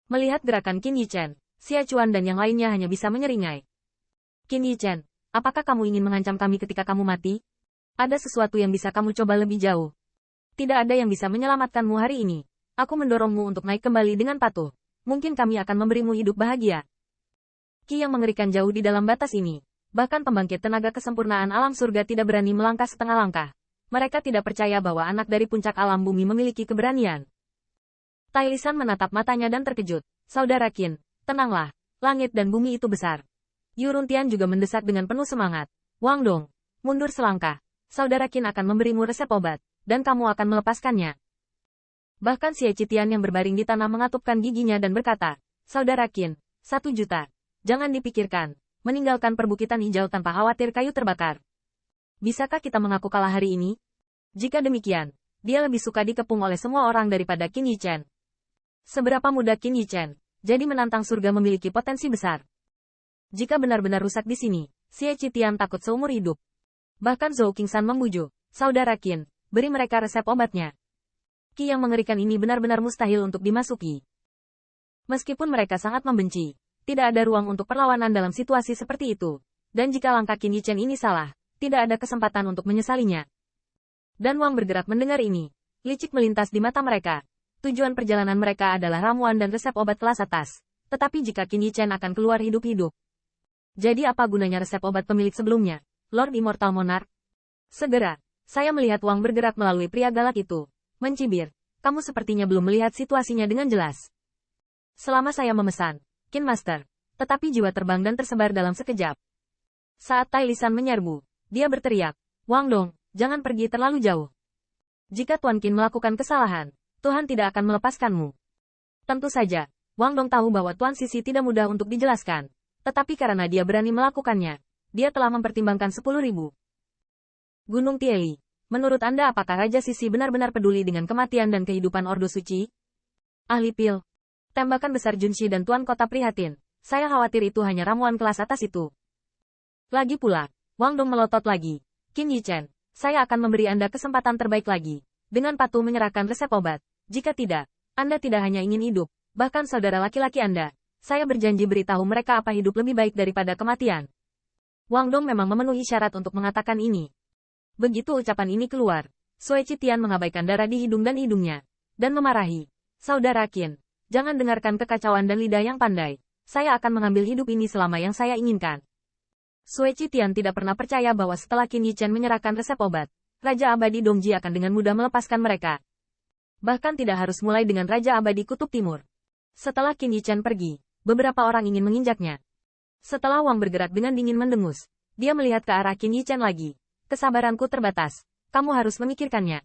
Melihat gerakan Qin Yichen, Xia Chuan dan yang lainnya hanya bisa menyeringai. Qin Yichen, apakah kamu ingin mengancam kami ketika kamu mati? Ada sesuatu yang bisa kamu coba lebih jauh. Tidak ada yang bisa menyelamatkanmu hari ini. Aku mendorongmu untuk naik kembali dengan patuh. Mungkin kami akan memberimu hidup bahagia. Qi yang mengerikan jauh di dalam batas ini. Bahkan pembangkit tenaga kesempurnaan alam surga tidak berani melangkah setengah langkah. Mereka tidak percaya bahwa anak dari puncak alam bumi memiliki keberanian. Tai Lisan menatap matanya dan terkejut. Saudara Qin, tenanglah. Langit dan bumi itu besar. Yu Runtian juga mendesak dengan penuh semangat. Wang Dong, mundur selangkah. Saudara Qin akan memberimu resep obat, dan kamu akan melepaskannya. Bahkan Xie Qitian yang berbaring di tanah mengatupkan giginya dan berkata, Saudara Qin, 1 juta. Jangan dipikirkan, meninggalkan perbukitan hijau tanpa khawatir kayu terbakar. Bisakah kita mengaku kalah hari ini? Jika demikian, dia lebih suka dikepung oleh semua orang daripada Qin Yichen. Seberapa mudah Qin Yichen, jadi menantang surga memiliki potensi besar. Jika benar-benar rusak di sini, Xie Qitian takut seumur hidup. Bahkan Zhou Qingsan membujuk, Saudara Qin, beri mereka resep obatnya. Qi yang mengerikan ini benar-benar mustahil untuk dimasuki. Meskipun mereka sangat membenci, tidak ada ruang untuk perlawanan dalam situasi seperti itu. Dan jika langkah Qin Yichen ini salah, tidak ada kesempatan untuk menyesalinya. Dan Wang bergerak mendengar ini. Licik melintas di mata mereka. Tujuan perjalanan mereka adalah ramuan dan resep obat kelas atas. Tetapi jika Qin Yichen akan keluar hidup-hidup. Jadi apa gunanya resep obat pemilik sebelumnya, Lord Immortal Monarch? Segera, saya melihat Wang bergerak melalui pria galak itu. Mencibir, kamu sepertinya belum melihat situasinya dengan jelas. Selama saya memesan, Qin Master, tetapi jiwa terbang dan tersebar dalam sekejap. Saat Tai Lisan menyerbu, dia berteriak, Wang Dong, jangan pergi terlalu jauh. Jika Tuan Qin melakukan kesalahan, Tuhan tidak akan melepaskanmu. Tentu saja, Wang Dong tahu bahwa Tuan Sisi tidak mudah untuk dijelaskan, tetapi karena dia berani melakukannya, dia telah mempertimbangkan 10.000. Gunung Tieli, menurut Anda apakah Raja Sisi benar-benar peduli dengan kematian dan kehidupan Ordo Suci? Ahli Pil. Tembakan besar Junshi dan Tuan Kota prihatin. Saya khawatir itu hanya ramuan kelas atas itu. Lagi pula, Wang Dong melotot lagi. Qin Yichen, saya akan memberi Anda kesempatan terbaik lagi. Dengan patuh menyerahkan resep obat. Jika tidak, Anda tidak hanya ingin hidup, bahkan saudara laki-laki Anda. Saya berjanji beritahu mereka apa hidup lebih baik daripada kematian. Wang Dong memang memenuhi syarat untuk mengatakan ini. Begitu ucapan ini keluar, Sui Qitian mengabaikan darah di hidung dan hidungnya. Dan memarahi. Saudara Qin, jangan dengarkan kekacauan dan lidah yang pandai. Saya akan mengambil hidup ini selama yang saya inginkan. Sui Qitian tidak pernah percaya bahwa setelah Qin Yichen menyerahkan resep obat, Raja Abadi Dongji akan dengan mudah melepaskan mereka. Bahkan tidak harus mulai dengan Raja Abadi Kutub Timur. Setelah Qin Yichen pergi, beberapa orang ingin menginjaknya. Setelah Wang bergerak dengan dingin mendengus, dia melihat ke arah Qin Yichen lagi. Kesabaranku terbatas, kamu harus memikirkannya.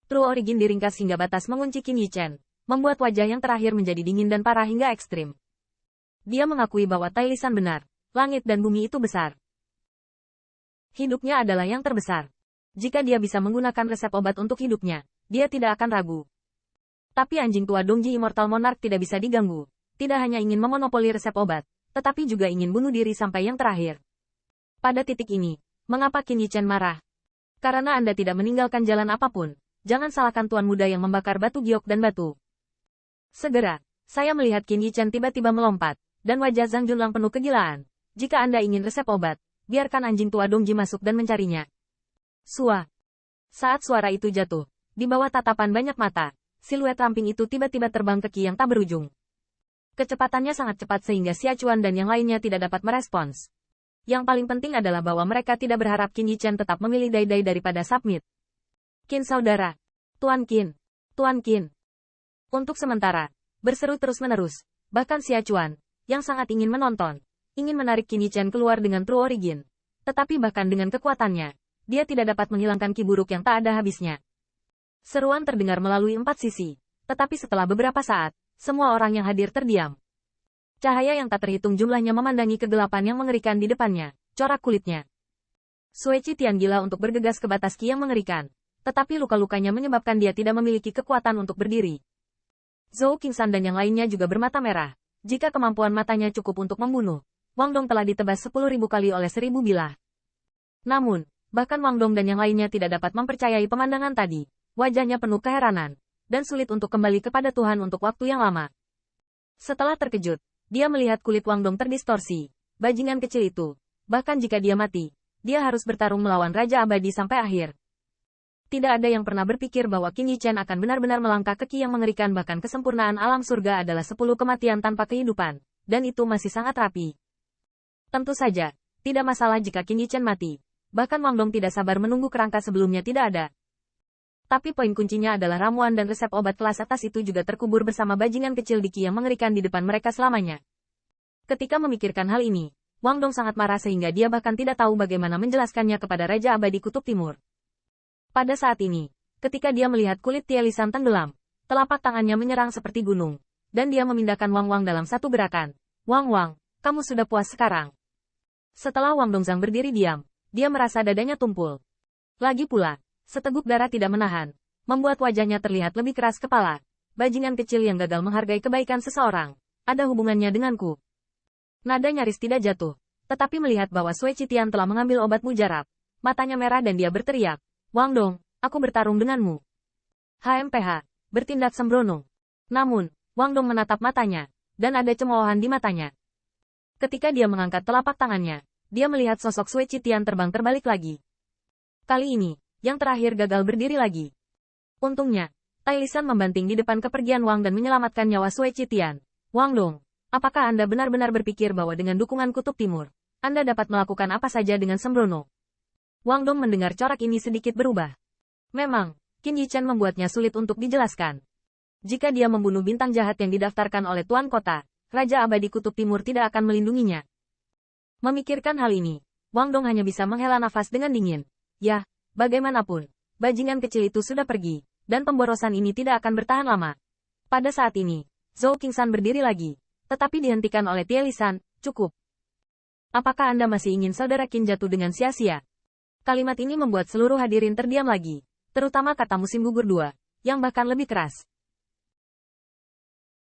True Origin diringkas hingga batas mengunci Qin Yichen, membuat wajah yang terakhir menjadi dingin dan parah hingga ekstrim. Dia mengakui bahwa Tai Lisan benar, langit dan bumi itu besar. Hidupnya adalah yang terbesar. Jika dia bisa menggunakan resep obat untuk hidupnya, dia tidak akan ragu. Tapi anjing tua Dongji Immortal Monarch tidak bisa diganggu. Tidak hanya ingin memonopoli resep obat, tetapi juga ingin bunuh diri sampai yang terakhir. Pada titik ini, mengapa Qin Yichen marah? Karena Anda tidak meninggalkan jalan apapun. Jangan salahkan tuan muda yang membakar batu giok dan batu. Segera, saya melihat Qin Yichen tiba-tiba melompat, dan wajah Zhang Junlang penuh kegilaan. Jika Anda ingin resep obat, biarkan anjing tua Dongji masuk dan mencarinya. Sua. Saat suara itu jatuh, di bawah tatapan banyak mata, siluet ramping itu tiba-tiba terbang ke Qi yang tak berujung. Kecepatannya sangat cepat sehingga Xia Chuan dan yang lainnya tidak dapat merespons. Yang paling penting adalah bahwa mereka tidak berharap Qin Yichen tetap memilih Dai daripada submit. Qin saudara. Tuan Qin. Tuan Qin. Untuk sementara, berseru terus-menerus, bahkan Xia Chuan, yang sangat ingin menonton, ingin menarik Qin Yichen keluar dengan True Origin. Tetapi bahkan dengan kekuatannya, dia tidak dapat menghilangkan ki buruk yang tak ada habisnya. Seruan terdengar melalui 4 sisi, tetapi setelah beberapa saat, semua orang yang hadir terdiam. Cahaya yang tak terhitung jumlahnya memandangi kegelapan yang mengerikan di depannya, corak kulitnya. Sui Qitian gila untuk bergegas ke batas Qi yang mengerikan, tetapi luka-lukanya menyebabkan dia tidak memiliki kekuatan untuk berdiri. Zhou Qingsan dan yang lainnya juga bermata merah. Jika kemampuan matanya cukup untuk membunuh, Wang Dong telah ditebas 10.000 kali oleh 1000 bilah. Namun, bahkan Wang Dong dan yang lainnya tidak dapat mempercayai pemandangan tadi. Wajahnya penuh keheranan, dan sulit untuk kembali kepada Tuhan untuk waktu yang lama. Setelah terkejut, dia melihat kulit Wang Dong terdistorsi. Bajingan kecil itu. Bahkan jika dia mati, dia harus bertarung melawan Raja Abadi sampai akhir. Tidak ada yang pernah berpikir bahwa Qin Yichen akan benar-benar melangkah ke ki yang mengerikan, bahkan kesempurnaan alam surga adalah 10 kematian tanpa kehidupan. Dan itu masih sangat rapi. Tentu saja, tidak masalah jika Qin Yichen mati. Bahkan Wang Dong tidak sabar menunggu kerangka sebelumnya tidak ada. Tapi poin kuncinya adalah ramuan dan resep obat kelas atas itu juga terkubur bersama bajingan kecil di ki yang mengerikan di depan mereka selamanya. Ketika memikirkan hal ini, Wang Dong sangat marah sehingga dia bahkan tidak tahu bagaimana menjelaskannya kepada Raja Abadi Kutub Timur. Pada saat ini, ketika dia melihat kulit Tielisan tenggelam, telapak tangannya menyerang seperti gunung, dan dia memindahkan Wang Wang dalam satu gerakan. Wang, kamu sudah puas sekarang. Setelah Wang Dongzang berdiri diam, dia merasa dadanya tumpul. Lagi pula, seteguk darah tidak menahan, membuat wajahnya terlihat lebih keras kepala. Bajingan kecil yang gagal menghargai kebaikan seseorang, ada hubungannya denganku. Nada nyaris tidak jatuh, tetapi melihat bahwa Sui Qitian telah mengambil obat mujarab, matanya merah dan dia berteriak, Wang Dong, aku bertarung denganmu. HMPH, bertindak sembrono. Namun, Wang Dong menatap matanya, dan ada cemoohan di matanya. Ketika dia mengangkat telapak tangannya, dia melihat sosok Sui Qitian terbang terbalik lagi. Kali ini, yang terakhir gagal berdiri lagi. Untungnya, Tai Lisan membanting di depan kepergian Wang dan menyelamatkan nyawa Sui Qitian. Wang Dong, apakah Anda benar-benar berpikir bahwa dengan dukungan Kutub Timur, Anda dapat melakukan apa saja dengan sembrono? Wang Dong mendengar corak ini sedikit berubah. Memang, Qin Yichen membuatnya sulit untuk dijelaskan. Jika dia membunuh bintang jahat yang didaftarkan oleh Tuan Kota, Raja Abadi Kutub Timur tidak akan melindunginya. Memikirkan hal ini, Wang Dong hanya bisa menghela nafas dengan dingin. Ya, bagaimanapun, bajingan kecil itu sudah pergi, dan pemborosan ini tidak akan bertahan lama. Pada saat ini, Zhou Qingsan berdiri lagi, tetapi dihentikan oleh Tielisan. Cukup. Apakah Anda masih ingin saudara Qin jatuh dengan sia-sia? Kalimat ini membuat seluruh hadirin terdiam lagi, terutama kata musim gugur 2, yang bahkan lebih keras.